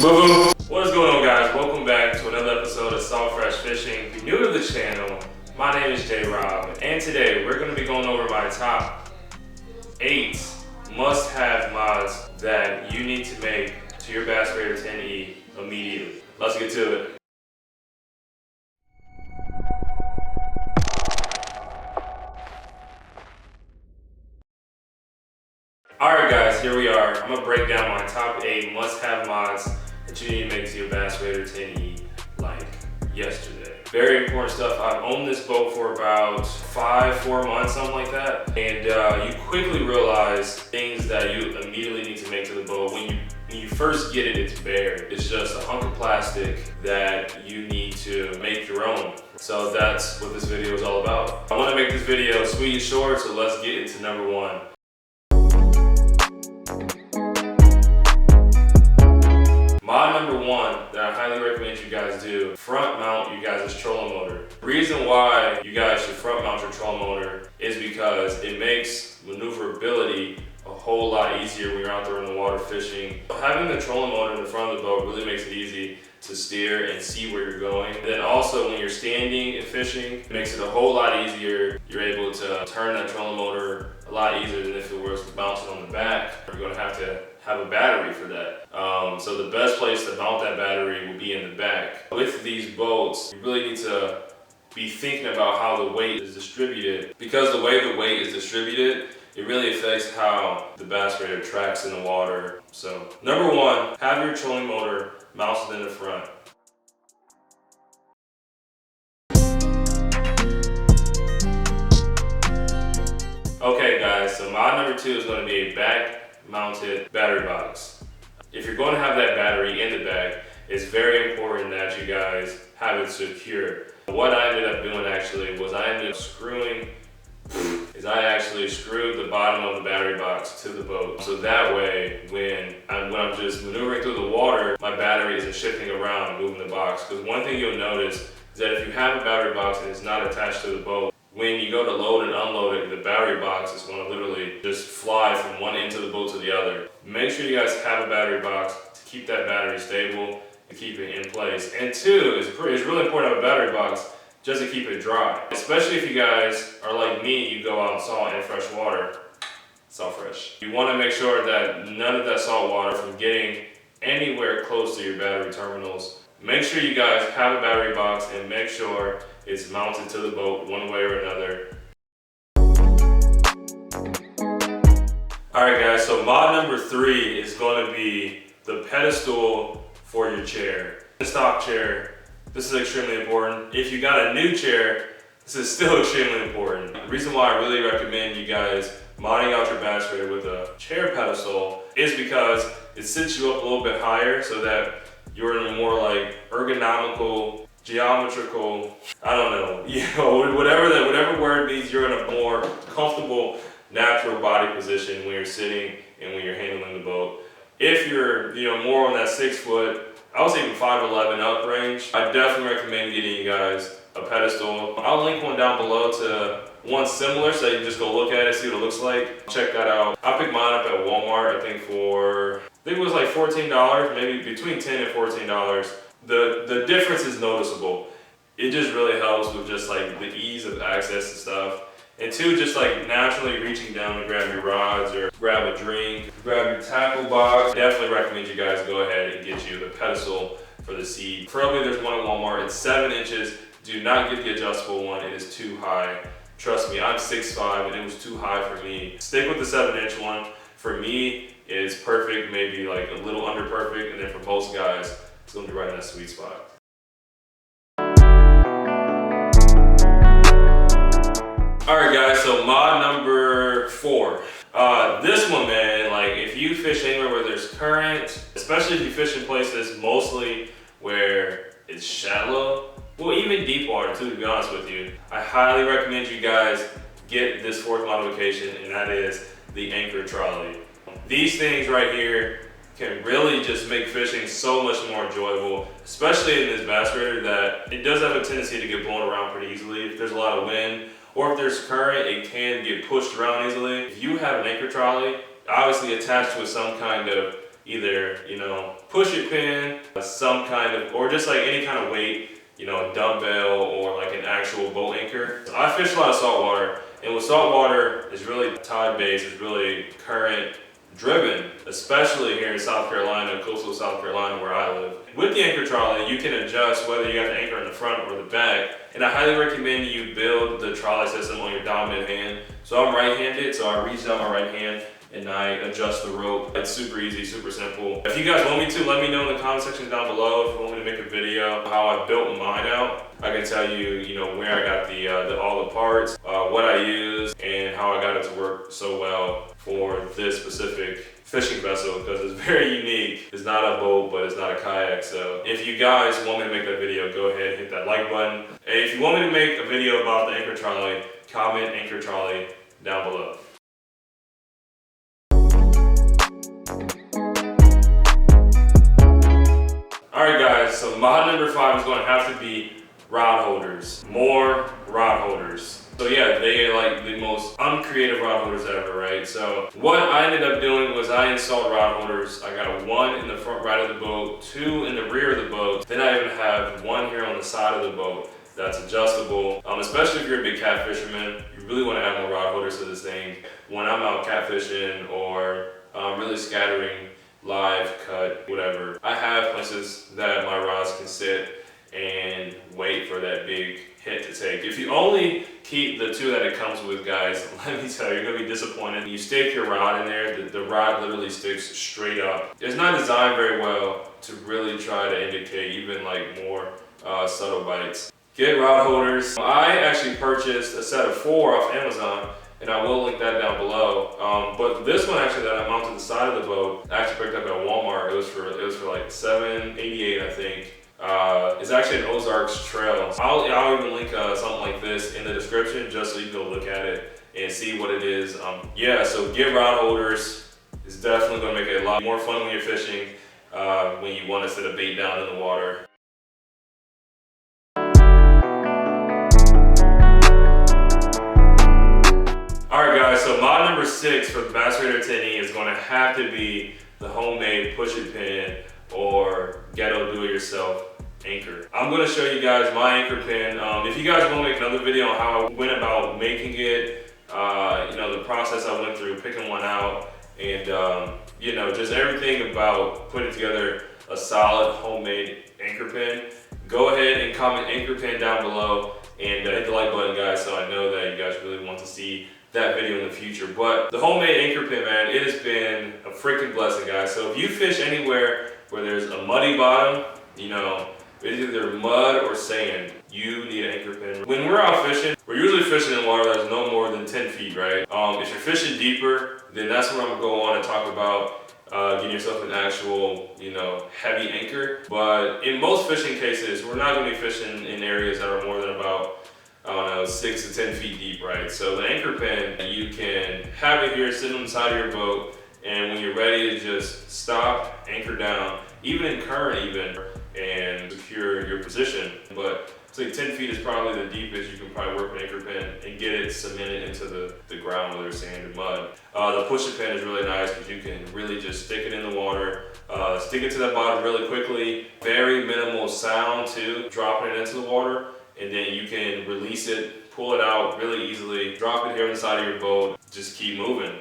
Boom. What is going on, guys? Welcome back to another episode of Salt Fresh Fishing. If you're new to the channel, my name is J Rob, and today we're going to be going over my top 8 must-have mods that you need to make to your Bass Raider 10E immediately. Let's get to it. Alright guys, here we are. I'm going to break down my top 8 must-have mods that you need to make to your Bass Raider 10E like yesterday. Very important stuff. I've owned this boat for about 4 months, something like that. And you quickly realize things that you immediately need to make to the boat. When you first get it, it's bare. It's just a hunk of plastic that you need to make your own. So that's what this video is all about. I want to make this video sweet and short, so let's get into number 1. Mod number 1 that I highly recommend you guys do, front mount you guys' trolling motor. The reason why you guys should front mount your trolling motor is because it makes maneuverability a whole lot easier when you're out there in the water fishing. Having the trolling motor in the front of the boat really makes it easy to steer and see where you're going. And then also when you're standing and fishing, it makes it a whole lot easier. You're able to turn that trolling motor a lot easier than if it was bouncing on the back. You're going to have a battery for that. So the best place to mount that battery will be in the back. With these boats, you really need to be thinking about how the weight is distributed. Because the way the weight is distributed, it really affects how the Bass Raider tracks in the water. So number 1, have your trolling motor mounted in the front. Okay guys, so mod number 2 is going to be a back mounted battery box. If you're going to have that battery in the back, it's very important that you guys have it secure. What I ended up doing actually was I actually screwed the bottom of the battery box to the boat. So that way, when I'm just maneuvering through the water, my battery isn't shifting around and moving the box. Because one thing you'll notice is that if you have a battery box and it's not attached to the boat, when you go to load and unload it, the battery box is going to literally just fly from one end of the boat to the other. Make sure you guys have a battery box to keep that battery stable and keep it in place. And 2, it's really important to have a battery box just to keep it dry. Especially if you guys are like me, you go out in salt and fresh water, salt fresh. You want to make sure that none of that salt water from getting anywhere close to your battery terminals. Make sure you guys have a battery box and make sure it's mounted to the boat one way or another. Alright guys, so mod number 3 is going to be the pedestal for your chair. The stock chair, this is extremely important. If you got a new chair, this is still extremely important. The reason why I really recommend you guys modding out your Bass Raider with a chair pedestal is because it sits you up a little bit higher so that you're in a more like ergonomical, geometrical, I don't know, whatever word means, you're in a more comfortable, natural body position when you're sitting and when you're handling the boat. If you're, more on that 6 foot, I would say even 5'11" up range, I definitely recommend getting you guys a pedestal. I'll link one down below to one similar so you can just go look at it, see what it looks like. Check that out. I picked mine up at Walmart, I think it was like $14, maybe between $10 and $14. The difference is noticeable. It just really helps with just like the ease of access to stuff. And 2, just like naturally reaching down to grab your rods or grab a drink, grab your tackle box. Definitely recommend you guys go ahead and get you the pedestal for the seat. Currently there's one at Walmart, it's 7 inches. Do not get the adjustable one, it is too high. Trust me, I'm 6'5" and it was too high for me. Stick with the 7-inch one. For me, it's perfect, maybe like a little under perfect, and then for most guys, it's gonna be right in that sweet spot. Alright guys, so mod number 4. This one, man, like if you fish anywhere where there's current, especially if you fish in places mostly where it's shallow, well even deep water too, to be honest with you, I highly recommend you guys get this 4th modification, and that is the anchor trolley. These things right here can really just make fishing so much more enjoyable, especially in this Bass Raider that it does have a tendency to get blown around pretty easily. If there's a lot of wind or if there's current, it can get pushed around easily. If you have an anchor trolley, obviously attached with some kind of either, you know, push it pin, some kind of, or just like any kind of weight, you know, a dumbbell or like an actual boat anchor. I fish a lot of saltwater, and with saltwater, it's really tide-based, it's really current driven, especially here in South Carolina, coastal South Carolina where I live. With the anchor trolley, you can adjust whether you have the anchor in the front or the back, and I highly recommend you build the trolley system on your dominant hand. So I'm right-handed, so I reach out my right hand and I adjust the rope. It's super easy, super simple. If you guys want me to, let me know in the comment section down below. If you want me to make a video how I built mine out, I can tell you, you know, where I got all the parts, what I used, and how I got it to work so well for this specific fishing vessel, because it's very unique. It's not a boat, but it's not a kayak. So if you guys want me to make that video, go ahead and hit that like button. And if you want me to make a video about the anchor trolley, comment anchor trolley down below. Alright guys, so mod number 5 is going to have to be rod holders. More rod holders. So yeah, they are like the most uncreative rod holders ever, right? So what I ended up doing was I installed rod holders. I got one in the front right of the boat, 2 in the rear of the boat. Then I even have one here on the side of the boat that's adjustable. Especially if you're a big cat fisherman, you really want to add more rod holders to this thing. When I'm out catfishing or really scattering, live, cut, whatever, I have places that my rods can sit and wait for that big hit to take. If you only keep the 2 that it comes with, guys, let me tell you, you're gonna be disappointed. You stick your rod in there, the rod literally sticks straight up. It's not designed very well to really try to indicate even like more subtle bites. Get rod holders. I actually purchased a set of 4 off Amazon, and I will link that down below. But this one actually that I mounted to the side of the boat, I actually picked up at Walmart. It was for like $7.88, I think. It's actually an Ozarks trail. I'll even link something like this in the description just so you can go look at it and see what it is. Yeah, so get rod holders. It's definitely gonna make it a lot more fun when you're fishing, when you want to set a bait down in the water. Alright guys, so mod number 6 for the Bass Raider 10E is going to have to be the homemade push-it pin or ghetto do-it-yourself anchor. I'm going to show you guys my anchor pin. If you guys want to make another video on how I went about making it, you know, the process I went through, picking one out, and you know, just everything about putting together a solid homemade anchor pin, go ahead and comment anchor pin down below and hit the like button, guys, so I know that you guys really want to see that video in the future. But the homemade anchor pin, man, it has been a freaking blessing, guys. So if you fish anywhere where there's a muddy bottom, you know, it's either mud or sand, you need an anchor pin. When we're out fishing, we're usually fishing in water that's no more than 10 feet, right? If you're fishing deeper, then that's where I'm gonna go on and talk about getting yourself an actual, you know, heavy anchor. But in most fishing cases, we're not gonna be fishing in areas that are more than about, I don't know, 6 to 10 feet deep, right? So the anchor pin, you can have it here sitting on the side of your boat, and when you're ready to just stop, anchor down, even in current even, and secure your position. But it's like 10 feet is probably the deepest you can probably work an anchor pin and get it cemented into the ground, whether it's sand or mud. The push-it pin is really nice because you can really just stick it in the water, stick it to the bottom really quickly, very minimal sound too, dropping it into the water, and then you can release it, pull it out really easily, drop it here on the side of your boat, just keep moving.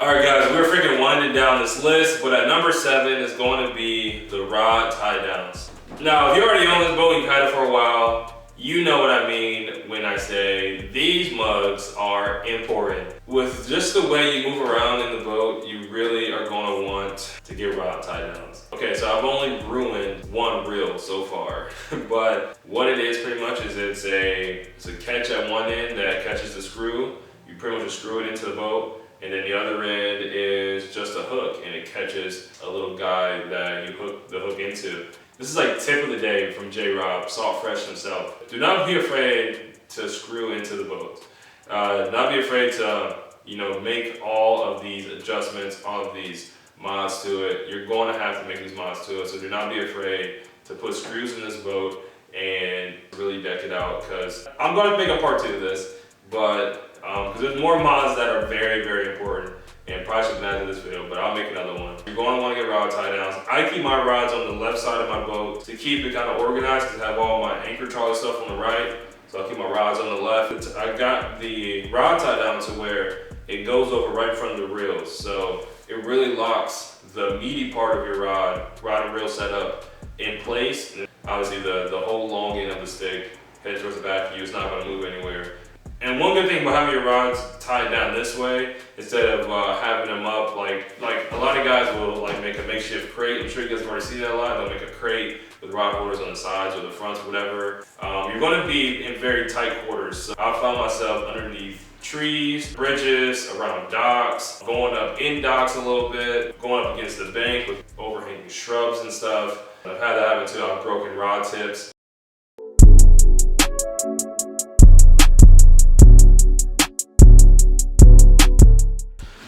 Alright guys, we're freaking winding down this list, but at number 7 is going to be the rod Tiedowns. Now, if you already own this boat and you've had it for a while, you know what I mean when I say these mugs are important. With just the way you move around in the boat, you really are going to want to get rod Tiedowns. Okay, so I've only ruined one reel so far, but what it is pretty much is it's a catch at one end that catches the screw. You pretty much just screw it into the boat, and then the other end is just a hook, and it catches a little guy that you hook the hook into. This is like tip of the day from J-Rob, Salt Fresh himself. Do not be afraid to screw into the boat. Not be afraid to, you know, make all of these adjustments, all of these mods to it. You're going to have to make these mods to it, so do not be afraid to put screws in this boat and really deck it out, because I'm going to make a part 2 of this. but because there's more mods that are very, very important and probably should add to this video, but I'll make another one. You're going to want to get rod tie downs. I keep my rods on the left side of my boat to keep it kind of organized because I have all my anchor trolley stuff on the right. So I'll keep my rods on the left. I got the rod tie down to where it goes over right in front of the reels. So it really locks the meaty part of your rod and reel setup in place. And obviously the whole long end of the stick heads towards the back of you. It's not going to move anywhere. And one good thing about having your rods tied down this way, instead of having them up, like a lot of guys will like make a makeshift crate. I'm sure you guys have already seen that a lot. They'll make a crate with rod holders on the sides or the fronts, whatever. You're going to be in very tight quarters. So I found myself underneath trees, bridges, around docks, going up in docks a little bit, going up against the bank with overhanging shrubs and stuff. I've had that happen too. I've broken rod tips.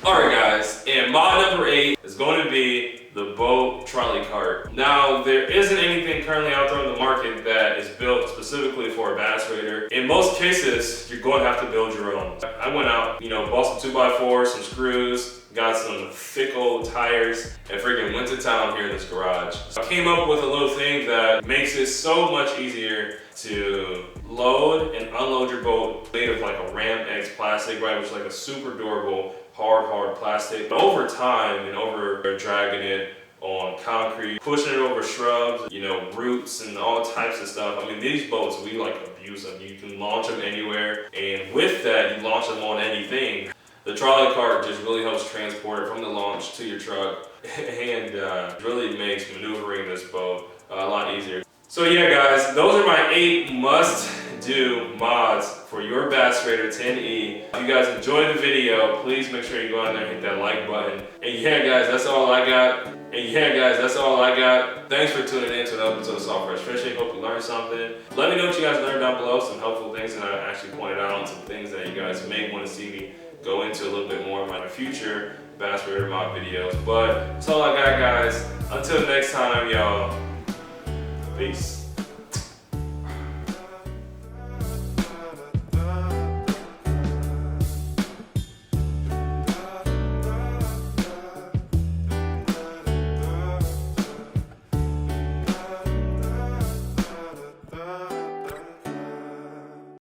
Alright guys, and mod number 8 is going to be the boat trolley cart. Now, there isn't anything currently out there in the market that is built specifically for a bass raider. In most cases, you're going to have to build your own. I went out, bought some 2x4s, some screws, got some thick old tires, and freaking went to town here in this garage. I came up with a little thing that makes it so much easier to load and unload your boat, made of like a Ram X plastic, right, which is like a super durable, hard plastic. But over time and over dragging it on concrete, pushing it over shrubs, roots and all types of stuff. I mean, these boats, we like abuse them. You can launch them anywhere, and with that, you launch them on anything. The trolley cart just really helps transport it from the launch to your truck and really makes maneuvering this boat a lot easier. So yeah guys, those are my 8 must-do mods for your Bass Raider 10E. If you guys enjoyed the video, please make sure you go out there and hit that like button. And yeah guys, that's all I got. Thanks for tuning in to an episode of Soft Fresh Fishing. Hope you learned something. Let me know what you guys learned down below, some helpful things that I actually pointed out on, some things that you guys may want to see me go into a little bit more in my future Bass Raider mod videos. But that's all I got guys. Until next time y'all, peace.